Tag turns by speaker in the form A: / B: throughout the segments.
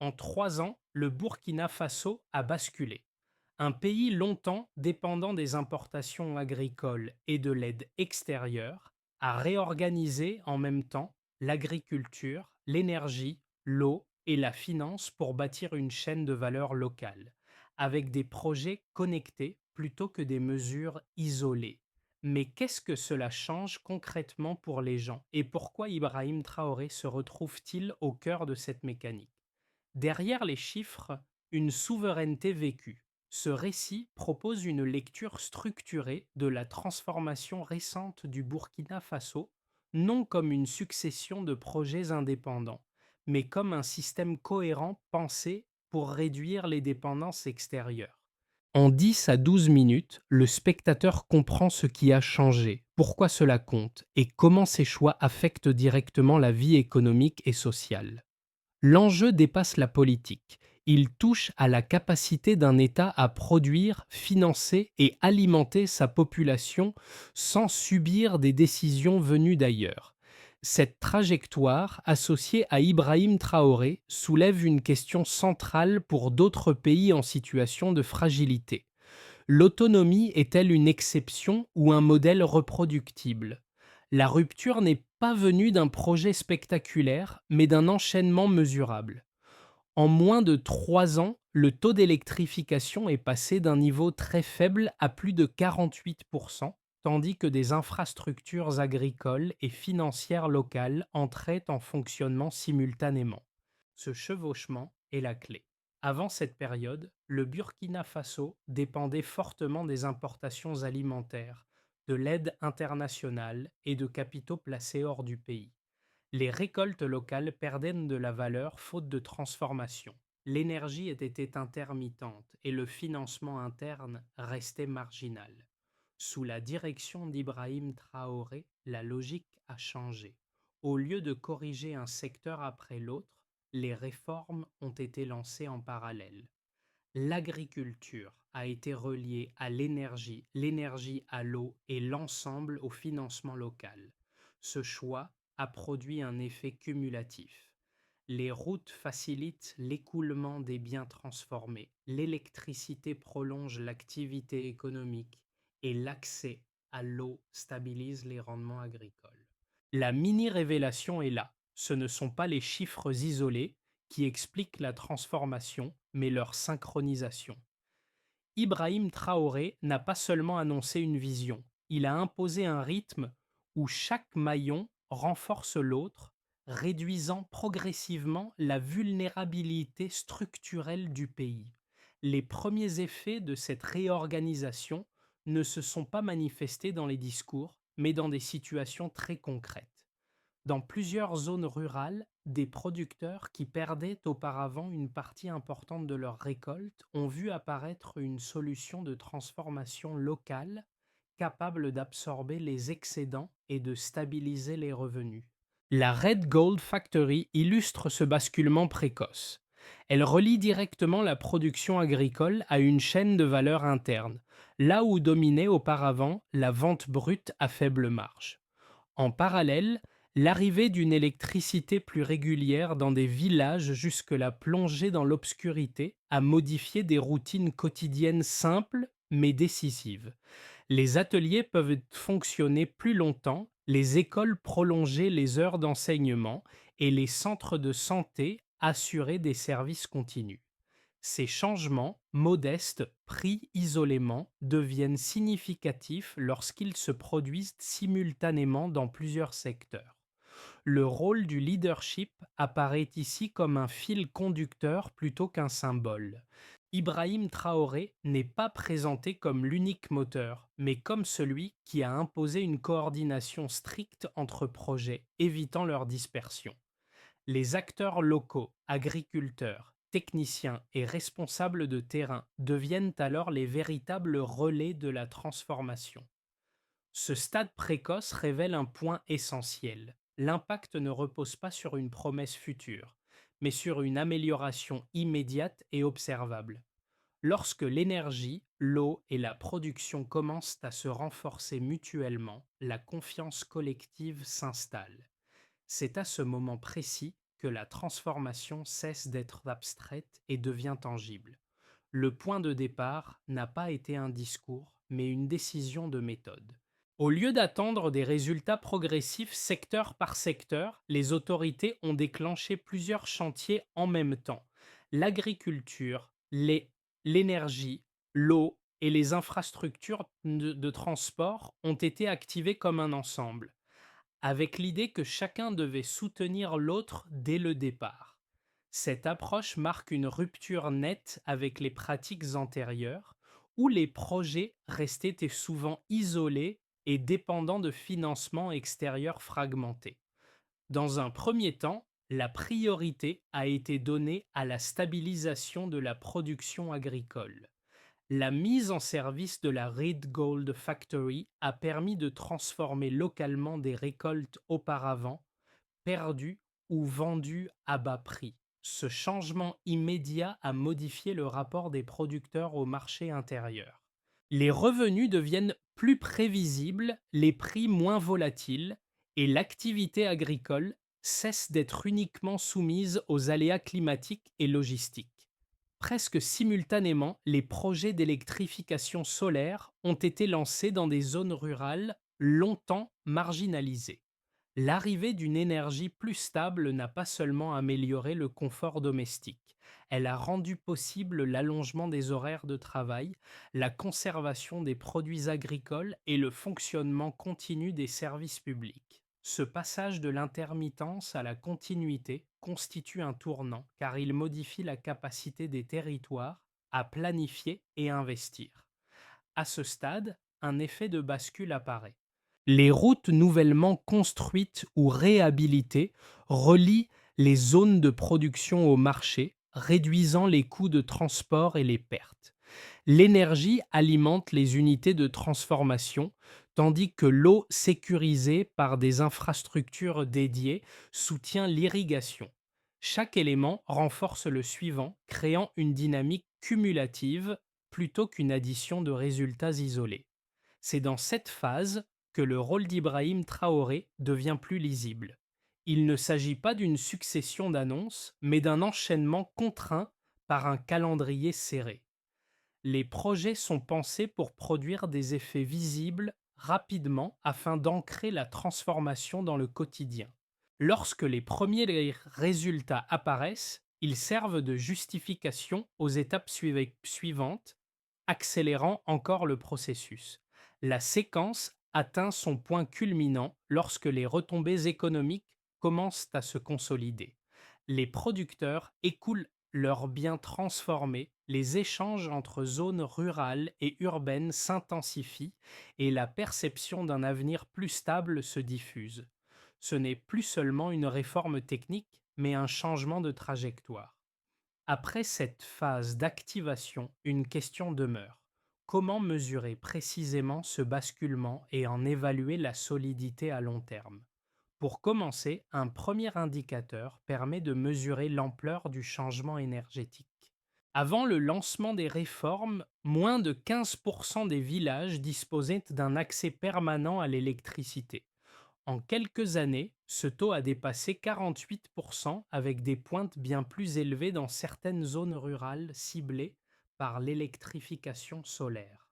A: En 3 ans, le Burkina Faso a basculé. Un pays longtemps dépendant des importations agricoles et de l'aide extérieure a réorganisé en même temps l'agriculture, l'énergie, l'eau et la finance pour bâtir une chaîne de valeur locale, avec des projets connectés plutôt que des mesures isolées. Mais qu'est-ce que cela change concrètement pour les gens et pourquoi Ibrahim Traoré se retrouve-t-il au cœur de cette mécanique? Derrière les chiffres, une souveraineté vécue. Ce récit propose une lecture structurée de la transformation récente du Burkina Faso, non comme une succession de projets indépendants, mais comme un système cohérent pensé pour réduire les dépendances extérieures. En 10 à 12 minutes, le spectateur comprend ce qui a changé, pourquoi cela compte et comment ces choix affectent directement la vie économique et sociale. L'enjeu dépasse la politique. Il touche à la capacité d'un État à produire, financer et alimenter sa population sans subir des décisions venues d'ailleurs. Cette trajectoire, associée à Ibrahim Traoré, soulève une question centrale pour d'autres pays en situation de fragilité. L'autonomie est-elle une exception ou un modèle reproductible? La rupture n'est pas venue d'un projet spectaculaire, mais d'un enchaînement mesurable. En moins de 3 ans, le taux d'électrification est passé d'un niveau très faible à plus de 48%, tandis que des infrastructures agricoles et financières locales entraient en fonctionnement simultanément. Ce chevauchement est la clé. Avant cette période, le Burkina Faso dépendait fortement des importations alimentaires, de l'aide internationale et de capitaux placés hors du pays. Les récoltes locales perdaient de la valeur faute de transformation. L'énergie était intermittente et le financement interne restait marginal. Sous la direction d'Ibrahim Traoré, la logique a changé. Au lieu de corriger un secteur après l'autre, les réformes ont été lancées en parallèle. L'agriculture a été reliée à l'énergie, l'énergie à l'eau et l'ensemble au financement local. Ce choix a produit un effet cumulatif. Les routes facilitent l'écoulement des biens transformés, l'électricité prolonge l'activité économique et l'accès à l'eau stabilise les rendements agricoles. La mini-révélation est là. Ce ne sont pas les chiffres isolés qui expliquent la transformation, mais leur synchronisation. Ibrahim Traoré n'a pas seulement annoncé une vision, il a imposé un rythme où chaque maillon renforce l'autre, réduisant progressivement la vulnérabilité structurelle du pays. Les premiers effets de cette réorganisation ne se sont pas manifestés dans les discours, mais dans des situations très concrètes. Dans plusieurs zones rurales, des producteurs qui perdaient auparavant une partie importante de leurs récoltes ont vu apparaître une solution de transformation locale capable d'absorber les excédents et de stabiliser les revenus. La Red Gold Factory illustre ce basculement précoce. Elle relie directement la production agricole à une chaîne de valeur interne, là où dominait auparavant la vente brute à faible marge. En parallèle, l'arrivée d'une électricité plus régulière dans des villages jusque-là plongés dans l'obscurité a modifié des routines quotidiennes simples mais décisives. Les ateliers peuvent fonctionner plus longtemps, les écoles prolonger les heures d'enseignement et les centres de santé assurer des services continus. Ces changements, modestes, pris isolément, deviennent significatifs lorsqu'ils se produisent simultanément dans plusieurs secteurs. Le rôle du leadership apparaît ici comme un fil conducteur plutôt qu'un symbole. Ibrahim Traoré n'est pas présenté comme l'unique moteur, mais comme celui qui a imposé une coordination stricte entre projets, évitant leur dispersion. Les acteurs locaux, agriculteurs, techniciens et responsables de terrain deviennent alors les véritables relais de la transformation. Ce stade précoce révèle un point essentiel. L'impact ne repose pas sur une promesse future, mais sur une amélioration immédiate et observable. Lorsque l'énergie, l'eau et la production commencent à se renforcer mutuellement, la confiance collective s'installe. C'est à ce moment précis que la transformation cesse d'être abstraite et devient tangible. Le point de départ n'a pas été un discours, mais une décision de méthode. Au lieu d'attendre des résultats progressifs secteur par secteur, les autorités ont déclenché plusieurs chantiers en même temps. L'agriculture, l'énergie, l'eau et les infrastructures de transport ont été activées comme un ensemble, avec l'idée que chacun devait soutenir l'autre dès le départ. Cette approche marque une rupture nette avec les pratiques antérieures, où les projets restaient souvent isolés et dépendants de financements extérieurs fragmentés. Dans un premier temps, la priorité a été donnée à la stabilisation de la production agricole. La mise en service de la Reed Gold Factory a permis de transformer localement des récoltes auparavant perdues ou vendues à bas prix. Ce changement immédiat a modifié le rapport des producteurs au marché intérieur. Les revenus deviennent plus prévisibles, les prix moins volatiles, et l'activité agricole cesse d'être uniquement soumise aux aléas climatiques et logistiques. Presque simultanément, les projets d'électrification solaire ont été lancés dans des zones rurales longtemps marginalisées. L'arrivée d'une énergie plus stable n'a pas seulement amélioré le confort domestique, elle a rendu possible l'allongement des horaires de travail, la conservation des produits agricoles et le fonctionnement continu des services publics. Ce passage de l'intermittence à la continuité constitue un tournant car il modifie la capacité des territoires à planifier et investir. À ce stade, un effet de bascule apparaît. Les routes nouvellement construites ou réhabilitées relient les zones de production au marché, réduisant les coûts de transport et les pertes. L'énergie alimente les unités de transformation, tandis que l'eau sécurisée par des infrastructures dédiées soutient l'irrigation. Chaque élément renforce le suivant, créant une dynamique cumulative plutôt qu'une addition de résultats isolés. C'est dans cette phase que le rôle d'Ibrahim Traoré devient plus lisible. Il ne s'agit pas d'une succession d'annonces, mais d'un enchaînement contraint par un calendrier serré. Les projets sont pensés pour produire des effets visibles rapidement afin d'ancrer la transformation dans le quotidien. Lorsque les premiers résultats apparaissent, ils servent de justification aux étapes suivantes, accélérant encore le processus. La séquence atteint son point culminant lorsque les retombées économiques commencent à se consolider. Les producteurs écoulent leurs biens transformés, les échanges entre zones rurales et urbaines s'intensifient et la perception d'un avenir plus stable se diffuse. Ce n'est plus seulement une réforme technique, mais un changement de trajectoire. Après cette phase d'activation, une question demeure. Comment mesurer précisément ce basculement et en évaluer la solidité à long terme? Pour commencer, un premier indicateur permet de mesurer l'ampleur du changement énergétique. Avant le lancement des réformes, moins de 15% des villages disposaient d'un accès permanent à l'électricité. En quelques années, ce taux a dépassé 48% avec des pointes bien plus élevées dans certaines zones rurales ciblées par l'électrification solaire.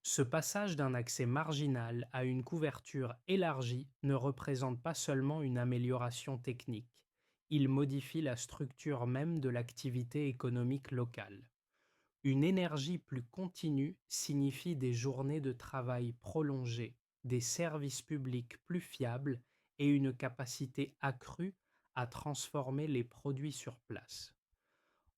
A: Ce passage d'un accès marginal à une couverture élargie ne représente pas seulement une amélioration technique, il modifie la structure même de l'activité économique locale. Une énergie plus continue signifie des journées de travail prolongées, des services publics plus fiables et une capacité accrue à transformer les produits sur place.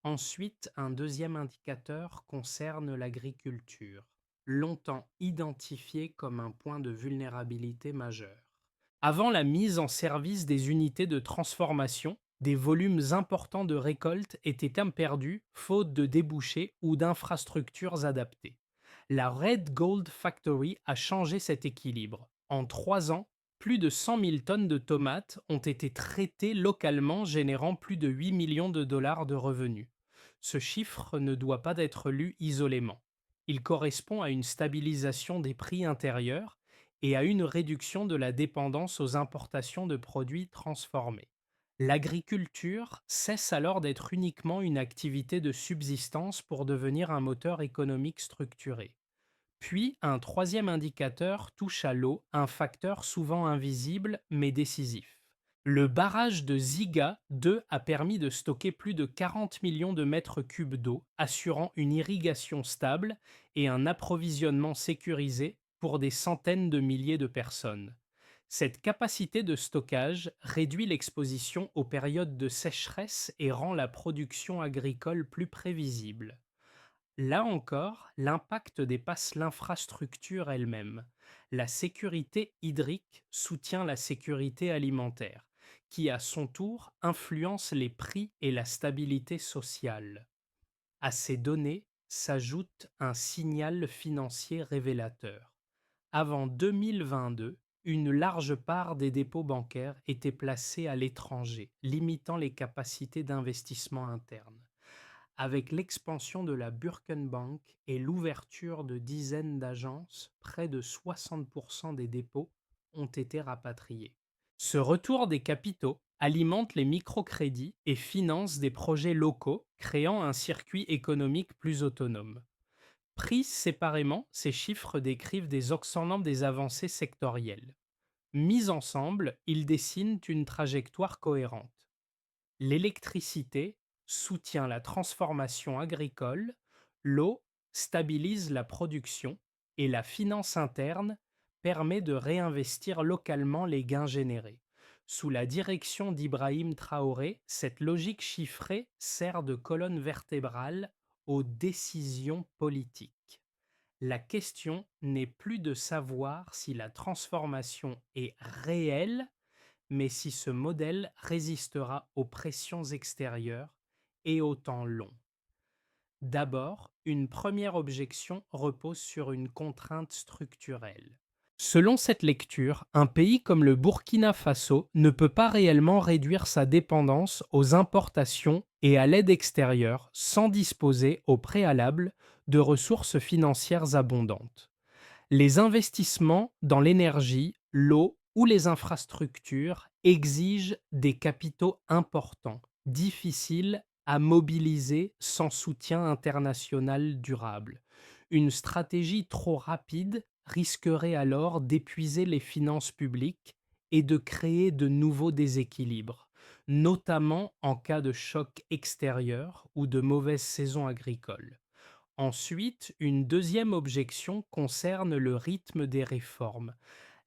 A: Ensuite, un deuxième indicateur concerne l'agriculture, longtemps identifié comme un point de vulnérabilité majeur. Avant la mise en service des unités de transformation, des volumes importants de récoltes étaient perdus faute de débouchés ou d'infrastructures adaptées. La Red Gold Factory a changé cet équilibre. En 3 ans, plus de 100 000 tonnes de tomates ont été traitées localement, générant plus de 8 millions de dollars de revenus. Ce chiffre ne doit pas être lu isolément. Il correspond à une stabilisation des prix intérieurs et à une réduction de la dépendance aux importations de produits transformés. L'agriculture cesse alors d'être uniquement une activité de subsistance pour devenir un moteur économique structuré. Puis, un troisième indicateur touche à l'eau, un facteur souvent invisible mais décisif. Le barrage de Ziga 2 a permis de stocker plus de 40 millions de mètres cubes d'eau, assurant une irrigation stable et un approvisionnement sécurisé pour des centaines de milliers de personnes. Cette capacité de stockage réduit l'exposition aux périodes de sécheresse et rend la production agricole plus prévisible. Là encore, l'impact dépasse l'infrastructure elle-même. La sécurité hydrique soutient la sécurité alimentaire, qui à son tour influence les prix et la stabilité sociale. À ces données s'ajoute un signal financier révélateur. Avant 2022, une large part des dépôts bancaires était placée à l'étranger, limitant les capacités d'investissement internes. Avec l'expansion de la Birkenbank et l'ouverture de dizaines d'agences, près de 60% des dépôts ont été rapatriés. Ce retour des capitaux alimente les microcrédits et finance des projets locaux, créant un circuit économique plus autonome. Pris séparément, ces chiffres décrivent des avancées sectorielles. Mis ensemble, ils dessinent une trajectoire cohérente. L'électricité soutient la transformation agricole, l'eau stabilise la production et la finance interne permet de réinvestir localement les gains générés. Sous la direction d'Ibrahim Traoré, cette logique chiffrée sert de colonne vertébrale aux décisions politiques. La question n'est plus de savoir si la transformation est réelle, mais si ce modèle résistera aux pressions extérieures et au temps long. D'abord, une première objection repose sur une contrainte structurelle. Selon cette lecture, un pays comme le Burkina Faso ne peut pas réellement réduire sa dépendance aux importations et à l'aide extérieure sans disposer au préalable de ressources financières abondantes. Les investissements dans l'énergie, l'eau ou les infrastructures exigent des capitaux importants, difficiles à mobiliser sans soutien international durable. Une stratégie trop rapide risquerait alors d'épuiser les finances publiques et de créer de nouveaux déséquilibres, notamment en cas de choc extérieur ou de mauvaise saison agricole. Ensuite, une deuxième objection concerne le rythme des réformes.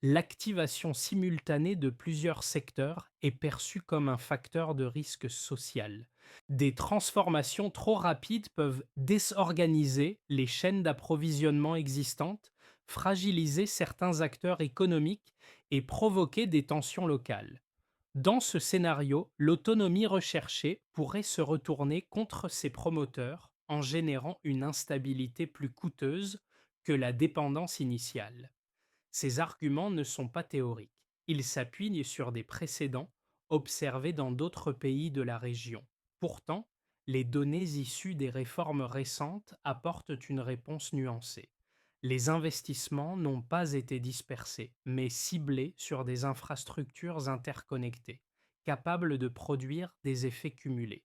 A: L'activation simultanée de plusieurs secteurs est perçue comme un facteur de risque social. Des transformations trop rapides peuvent désorganiser les chaînes d'approvisionnement existantes, fragiliser certains acteurs économiques et provoquer des tensions locales. Dans ce scénario, l'autonomie recherchée pourrait se retourner contre ses promoteurs en générant une instabilité plus coûteuse que la dépendance initiale. Ces arguments ne sont pas théoriques. Ils s'appuient sur des précédents observés dans d'autres pays de la région. Pourtant, les données issues des réformes récentes apportent une réponse nuancée. Les investissements n'ont pas été dispersés, mais ciblés sur des infrastructures interconnectées, capables de produire des effets cumulés.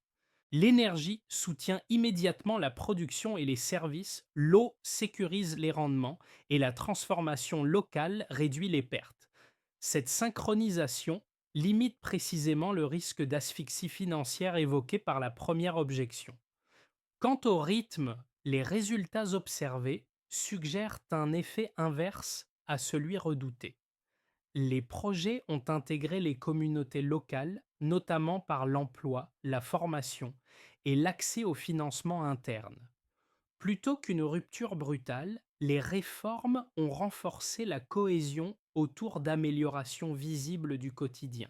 A: L'énergie soutient immédiatement la production et les services, l'eau sécurise les rendements et la transformation locale réduit les pertes. Cette synchronisation limite précisément le risque d'asphyxie financière évoqué par la première objection. Quant au rythme, les résultats observés suggèrent un effet inverse à celui redouté. Les projets ont intégré les communautés locales, notamment par l'emploi, la formation et l'accès au financement interne. Plutôt qu'une rupture brutale, les réformes ont renforcé la cohésion autour d'améliorations visibles du quotidien.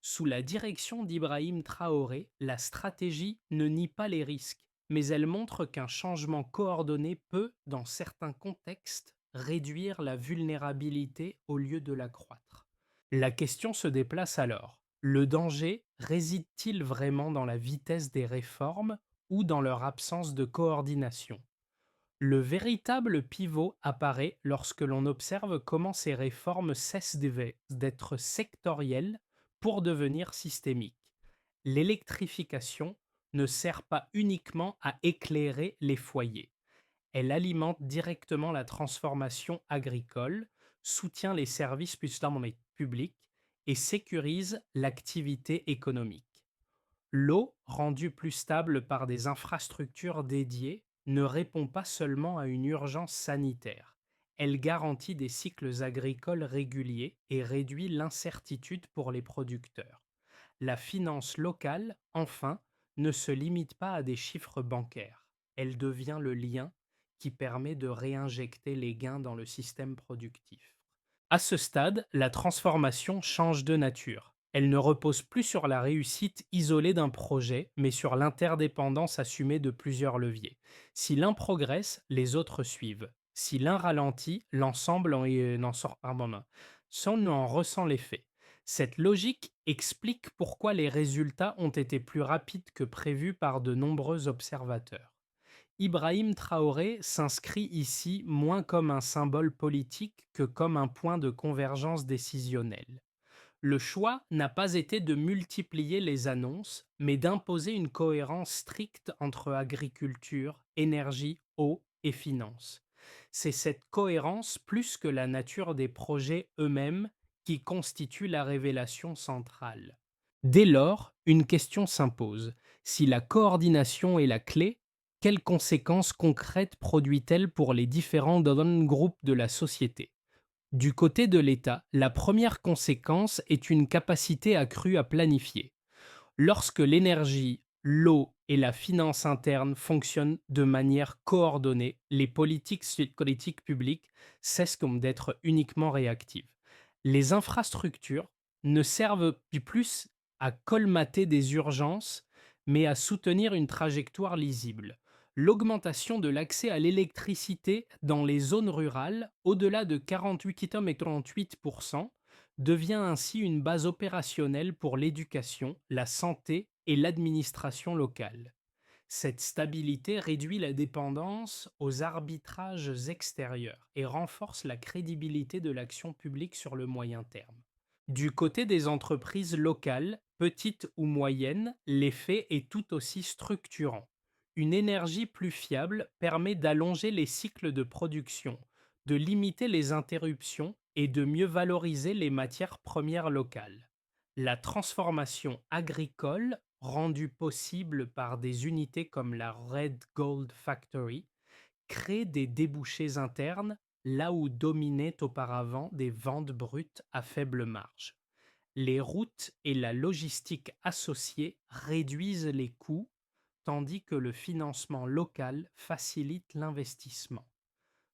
A: Sous la direction d'Ibrahim Traoré, la stratégie ne nie pas les risques, mais elle montre qu'un changement coordonné peut, dans certains contextes, réduire la vulnérabilité au lieu de l'accroître. La question se déplace alors. Le danger réside-t-il vraiment dans la vitesse des réformes ou dans leur absence de coordination? Le véritable pivot apparaît lorsque l'on observe comment ces réformes cessent d'être sectorielles pour devenir systémiques. L'électrification ne sert pas uniquement à éclairer les foyers. Elle alimente directement la transformation agricole, soutient les services plus dans les publics et sécurise l'activité économique. L'eau, rendue plus stable par des infrastructures dédiées, ne répond pas seulement à une urgence sanitaire. Elle garantit des cycles agricoles réguliers et réduit l'incertitude pour les producteurs. La finance locale, enfin, ne se limite pas à des chiffres bancaires. Elle devient le lien qui permet de réinjecter les gains dans le système productif. À ce stade, la transformation change de nature. Elle ne repose plus sur la réussite isolée d'un projet, mais sur l'interdépendance assumée de plusieurs leviers. Si l'un progresse, les autres suivent. Si l'un ralentit, l'ensemble en sort pardon, on en ressent l'effet. Cette logique explique pourquoi les résultats ont été plus rapides que prévu par de nombreux observateurs. Ibrahim Traoré s'inscrit ici moins comme un symbole politique que comme un point de convergence décisionnelle. Le choix n'a pas été de multiplier les annonces, mais d'imposer une cohérence stricte entre agriculture, énergie, eau et finances. C'est cette cohérence, plus que la nature des projets eux-mêmes, qui constitue la révélation centrale. Dès lors, une question s'impose. Si la coordination est la clé, quelles conséquences concrètes produit-elle pour les différents groupes de la société? Du côté de l'État, la première conséquence est une capacité accrue à planifier. Lorsque l'énergie, l'eau et la finance interne fonctionnent de manière coordonnée, les politiques publiques cessent comme d'être uniquement réactives. Les infrastructures ne servent plus à colmater des urgences, mais à soutenir une trajectoire lisible. L'augmentation de l'accès à l'électricité dans les zones rurales, au-delà de 48,38%, devient ainsi une base opérationnelle pour l'éducation, la santé et l'administration locale. Cette stabilité réduit la dépendance aux arbitrages extérieurs et renforce la crédibilité de l'action publique sur le moyen terme. Du côté des entreprises locales, petites ou moyennes, l'effet est tout aussi structurant. Une énergie plus fiable permet d'allonger les cycles de production, de limiter les interruptions et de mieux valoriser les matières premières locales. La transformation agricole, rendue possible par des unités comme la Red Gold Factory, crée des débouchés internes là où dominaient auparavant des ventes brutes à faible marge. Les routes et la logistique associée réduisent les coûts, tandis que le financement local facilite l'investissement.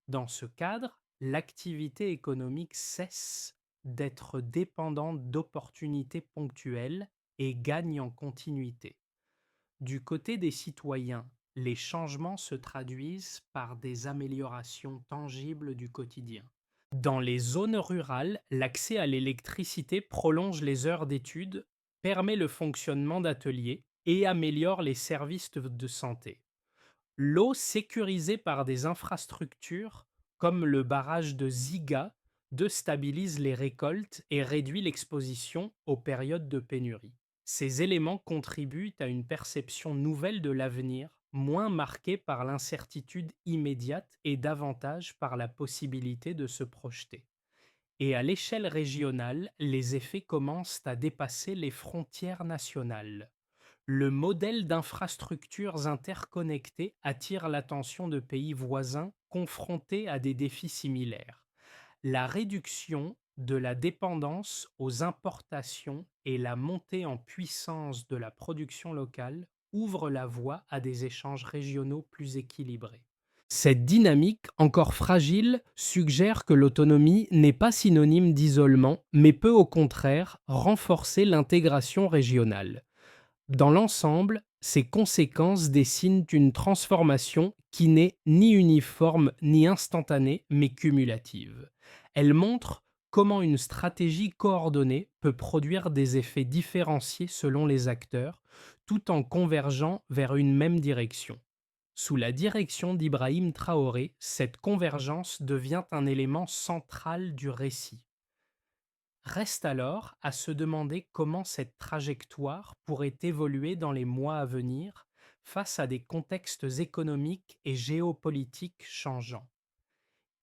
A: Dans ce cadre, l'activité économique cesse d'être dépendante d'opportunités ponctuelles et gagne en continuité. Du côté des citoyens, les changements se traduisent par des améliorations tangibles du quotidien. Dans les zones rurales, l'accès à l'électricité prolonge les heures d'études, permet le fonctionnement d'ateliers et améliore les services de santé. L'eau sécurisée par des infrastructures comme le barrage de Ziga stabilise les récoltes et réduit l'exposition aux périodes de pénurie. Ces éléments contribuent à une perception nouvelle de l'avenir, moins marquée par l'incertitude immédiate et davantage par la possibilité de se projeter. Et à l'échelle régionale, les effets commencent à dépasser les frontières nationales. Le modèle d'infrastructures interconnectées attire l'attention de pays voisins confrontés à des défis similaires. La réduction de la dépendance aux importations et la montée en puissance de la production locale ouvrent la voie à des échanges régionaux plus équilibrés. Cette dynamique, encore fragile, suggère que l'autonomie n'est pas synonyme d'isolement, mais peut au contraire renforcer l'intégration régionale. Dans l'ensemble, ces conséquences dessinent une transformation qui n'est ni uniforme ni instantanée, mais cumulative. Elle montre comment une stratégie coordonnée peut produire des effets différenciés selon les acteurs, tout en convergeant vers une même direction. Sous la direction d'Ibrahim Traoré, cette convergence devient un élément central du récit. Reste alors à se demander comment cette trajectoire pourrait évoluer dans les mois à venir face à des contextes économiques et géopolitiques changeants.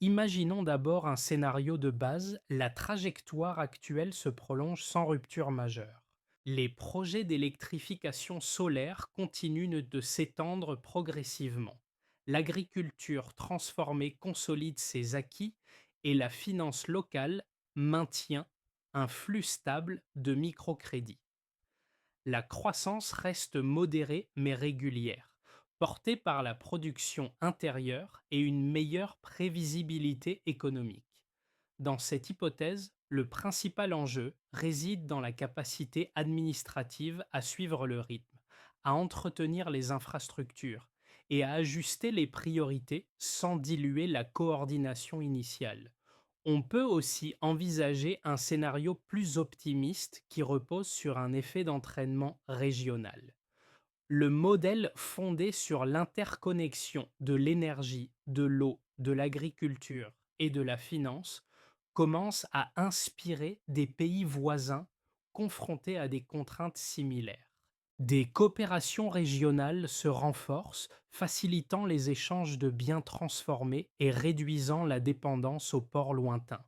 A: Imaginons d'abord un scénario de base, la trajectoire actuelle se prolonge sans rupture majeure. Les projets d'électrification solaire continuent de s'étendre progressivement. L'agriculture transformée consolide ses acquis et la finance locale maintient un flux stable de microcrédits. La croissance reste modérée mais régulière, portée par la production intérieure et une meilleure prévisibilité économique. Dans cette hypothèse, le principal enjeu réside dans la capacité administrative à suivre le rythme, à entretenir les infrastructures et à ajuster les priorités sans diluer la coordination initiale. On peut aussi envisager un scénario plus optimiste qui repose sur un effet d'entraînement régional. Le modèle fondé sur l'interconnexion de l'énergie, de l'eau, de l'agriculture et de la finance commence à inspirer des pays voisins confrontés à des contraintes similaires. Des coopérations régionales se renforcent, facilitant les échanges de biens transformés et réduisant la dépendance aux ports lointains.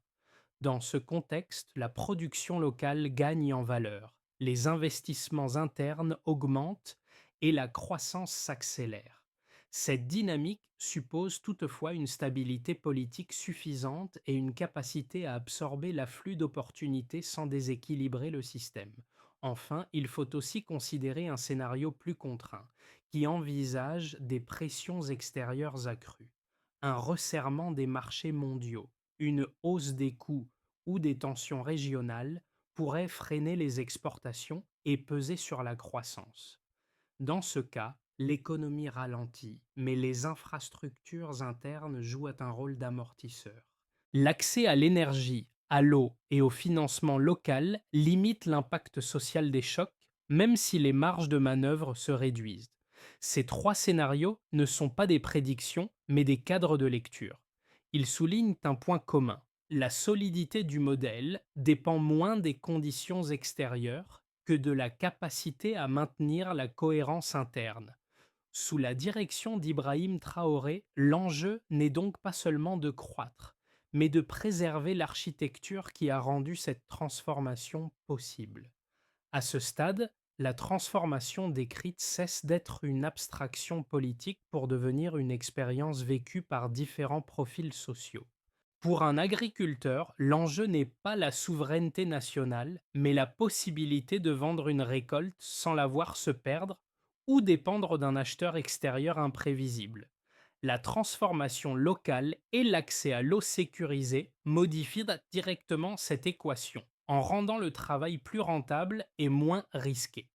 A: Dans ce contexte, la production locale gagne en valeur, les investissements internes augmentent et la croissance s'accélère. Cette dynamique suppose toutefois une stabilité politique suffisante et une capacité à absorber l'afflux d'opportunités sans déséquilibrer le système. Enfin, il faut aussi considérer un scénario plus contraint, qui envisage des pressions extérieures accrues, un resserrement des marchés mondiaux, une hausse des coûts ou des tensions régionales pourraient freiner les exportations et peser sur la croissance. Dans ce cas, l'économie ralentit, mais les infrastructures internes jouent un rôle d'amortisseur. L'accès à l'énergie, à l'eau et au financement local limite l'impact social des chocs, même si les marges de manœuvre se réduisent. Ces trois scénarios ne sont pas des prédictions, mais des cadres de lecture. Ils soulignent un point commun. La solidité du modèle dépend moins des conditions extérieures que de la capacité à maintenir la cohérence interne. Sous la direction d'Ibrahim Traoré, l'enjeu n'est donc pas seulement de croître, mais de préserver l'architecture qui a rendu cette transformation possible. À ce stade, la transformation décrite cesse d'être une abstraction politique pour devenir une expérience vécue par différents profils sociaux. Pour un agriculteur, l'enjeu n'est pas la souveraineté nationale, mais la possibilité de vendre une récolte sans la voir se perdre ou dépendre d'un acheteur extérieur imprévisible. La transformation locale et l'accès à l'eau sécurisée modifient directement cette équation, en rendant le travail plus rentable et moins risqué.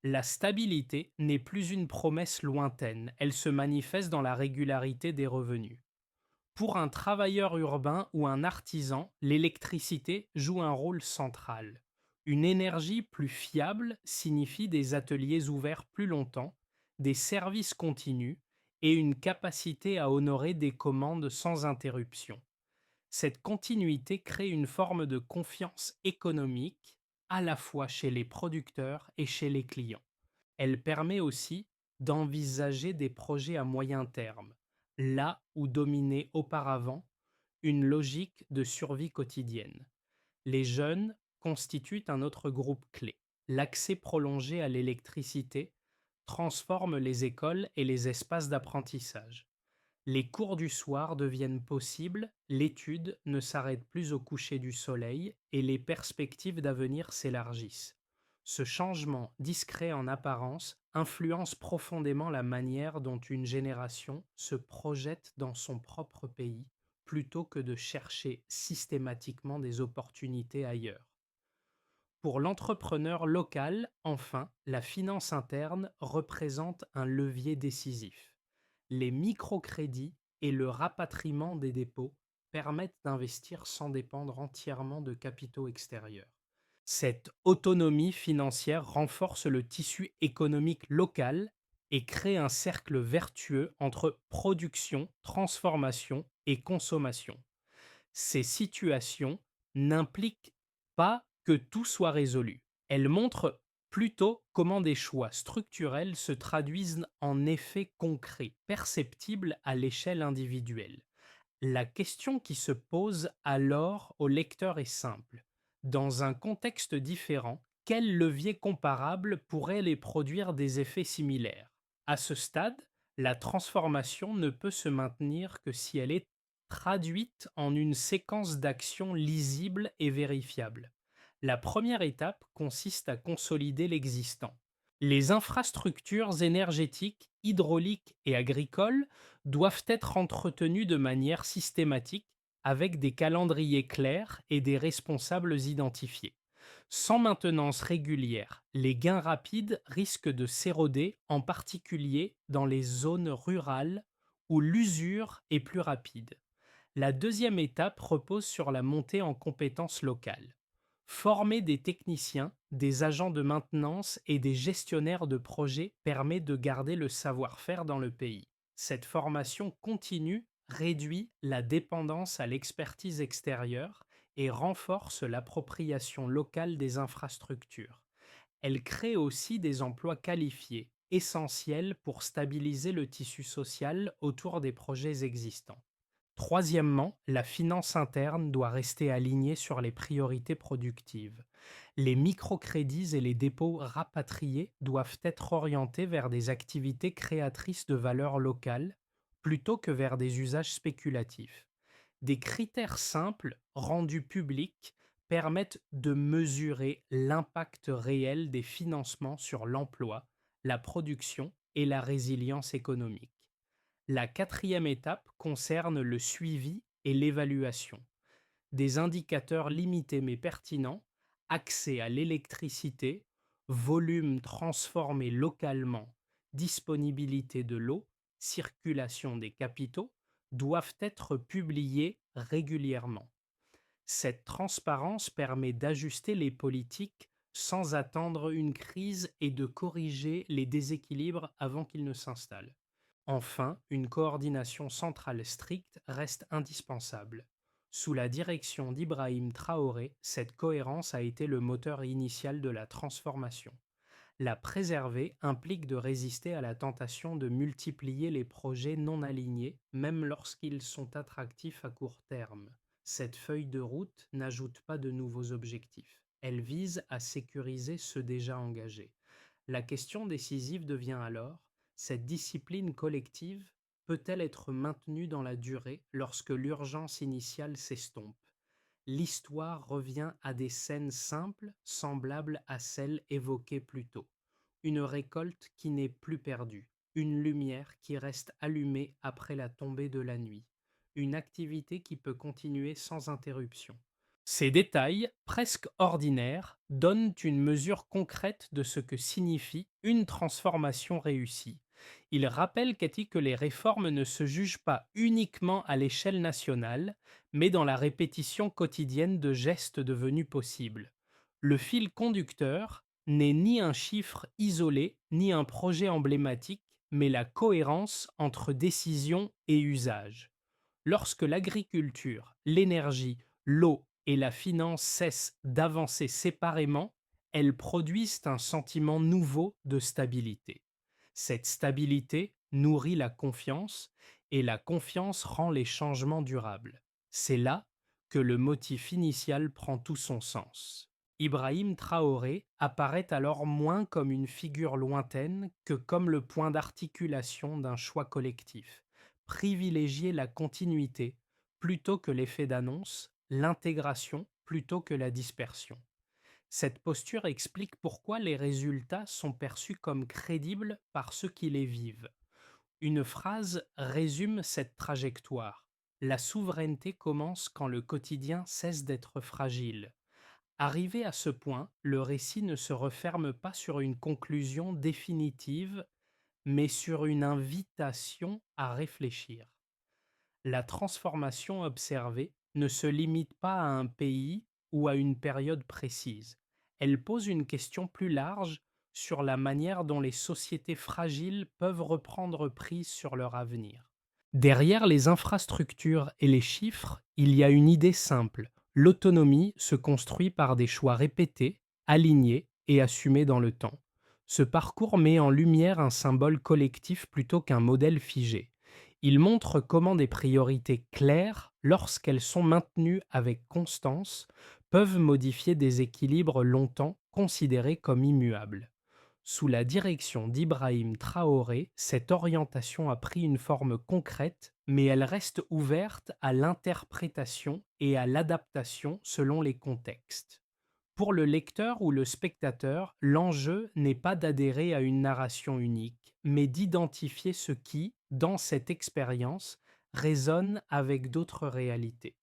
A: La stabilité n'est plus une promesse lointaine, elle se manifeste dans la régularité des revenus. Pour un travailleur urbain ou un artisan, l'électricité joue un rôle central. Une énergie plus fiable signifie des ateliers ouverts plus longtemps, des services continus et une capacité à honorer des commandes sans interruption. Cette continuité crée une forme de confiance économique à la fois chez les producteurs et chez les clients. Elle permet aussi d'envisager des projets à moyen terme, là où dominait auparavant une logique de survie quotidienne. Les jeunes constituent un autre groupe clé. L'accès prolongé à l'électricité transforme les écoles et les espaces d'apprentissage. Les cours du soir deviennent possibles, l'étude ne s'arrête plus au coucher du soleil et les perspectives d'avenir s'élargissent. Ce changement, discret en apparence, influence profondément la manière dont une génération se projette dans son propre pays, plutôt que de chercher systématiquement des opportunités ailleurs. Pour l'entrepreneur local, enfin, la finance interne représente un levier décisif. Les microcrédits et le rapatriement des dépôts permettent d'investir sans dépendre entièrement de capitaux extérieurs. Cette autonomie financière renforce le tissu économique local et crée un cercle vertueux entre production, transformation et consommation. Ces situations n'impliquent pas que tout soit résolu. Elle montre plutôt comment des choix structurels se traduisent en effets concrets, perceptibles à l'échelle individuelle. La question qui se pose alors au lecteur est simple. Dans un contexte différent, quels leviers comparables pourraient les produire des effets similaires? À ce stade, la transformation ne peut se maintenir que si elle est traduite en une séquence d'actions lisibles et vérifiables. La première étape consiste à consolider l'existant. Les infrastructures énergétiques, hydrauliques et agricoles doivent être entretenues de manière systématique avec des calendriers clairs et des responsables identifiés. Sans maintenance régulière, les gains rapides risquent de s'éroder, en particulier dans les zones rurales où l'usure est plus rapide. La deuxième étape repose sur la montée en compétences locales. Former des techniciens, des agents de maintenance et des gestionnaires de projets permet de garder le savoir-faire dans le pays. Cette formation continue réduit la dépendance à l'expertise extérieure et renforce l'appropriation locale des infrastructures. Elle crée aussi des emplois qualifiés, essentiels pour stabiliser le tissu social autour des projets existants. Troisièmement, la finance interne doit rester alignée sur les priorités productives. Les microcrédits et les dépôts rapatriés doivent être orientés vers des activités créatrices de valeur locale plutôt que vers des usages spéculatifs. Des critères simples, rendus publics, permettent de mesurer l'impact réel des financements sur l'emploi, la production et la résilience économique. La quatrième étape concerne le suivi et l'évaluation. Des indicateurs limités mais pertinents, accès à l'électricité, volume transformé localement, disponibilité de l'eau, circulation des capitaux, doivent être publiés régulièrement. Cette transparence permet d'ajuster les politiques sans attendre une crise et de corriger les déséquilibres avant qu'ils ne s'installent. Enfin, une coordination centrale stricte reste indispensable. Sous la direction d'Ibrahim Traoré, cette cohérence a été le moteur initial de la transformation. La préserver implique de résister à la tentation de multiplier les projets non alignés, même lorsqu'ils sont attractifs à court terme. Cette feuille de route n'ajoute pas de nouveaux objectifs. Elle vise à sécuriser ceux déjà engagés. La question décisive devient alors, cette discipline collective peut-elle être maintenue dans la durée lorsque l'urgence initiale s'estompe? L'histoire revient à des scènes simples, semblables à celles évoquées plus tôt. Une récolte qui n'est plus perdue, une lumière qui reste allumée après la tombée de la nuit, une activité qui peut continuer sans interruption. Ces détails, presque ordinaires, donnent une mesure concrète de ce que signifie une transformation réussie. Ils rappellent que les réformes ne se jugent pas uniquement à l'échelle nationale, mais dans la répétition quotidienne de gestes devenus possibles. Le fil conducteur n'est ni un chiffre isolé, ni un projet emblématique, mais la cohérence entre décision et usage. Lorsque l'agriculture, l'énergie, l'eau et la finance cessent d'avancer séparément, elles produisent un sentiment nouveau de stabilité. Cette stabilité nourrit la confiance et la confiance rend les changements durables. C'est là que le motif initial prend tout son sens. Ibrahim Traoré apparaît alors moins comme une figure lointaine que comme le point d'articulation d'un choix collectif. Privilégier la continuité plutôt que l'effet d'annonce, l'intégration plutôt que la dispersion. Cette posture explique pourquoi les résultats sont perçus comme crédibles par ceux qui les vivent. Une phrase résume cette trajectoire. La souveraineté commence quand le quotidien cesse d'être fragile. Arrivé à ce point, le récit ne se referme pas sur une conclusion définitive, mais sur une invitation à réfléchir. La transformation observée ne se limite pas à un pays ou à une période précise. Elle pose une question plus large sur la manière dont les sociétés fragiles peuvent reprendre prise sur leur avenir. Derrière les infrastructures et les chiffres, il y a une idée simple. L'autonomie se construit par des choix répétés, alignés et assumés dans le temps. Ce parcours met en lumière un symbole collectif plutôt qu'un modèle figé. Il montre comment des priorités claires, lorsqu'elles sont maintenues avec constance, peuvent modifier des équilibres longtemps considérés comme immuables. Sous la direction d'Ibrahim Traoré, cette orientation a pris une forme concrète, mais elle reste ouverte à l'interprétation et à l'adaptation selon les contextes. Pour le lecteur ou le spectateur, l'enjeu n'est pas d'adhérer à une narration unique, mais d'identifier ce qui, dans cette expérience, résonne avec d'autres réalités.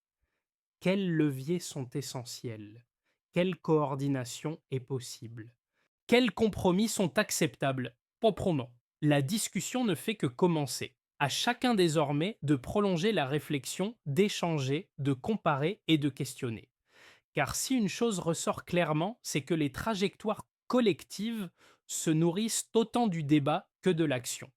A: Quels leviers sont essentiels? Quelle coordination est possible? Quels compromis sont acceptables? Proprement. La discussion ne fait que commencer. À chacun désormais de prolonger la réflexion, d'échanger, de comparer et de questionner. Car si une chose ressort clairement, c'est que les trajectoires collectives se nourrissent autant du débat que de l'action.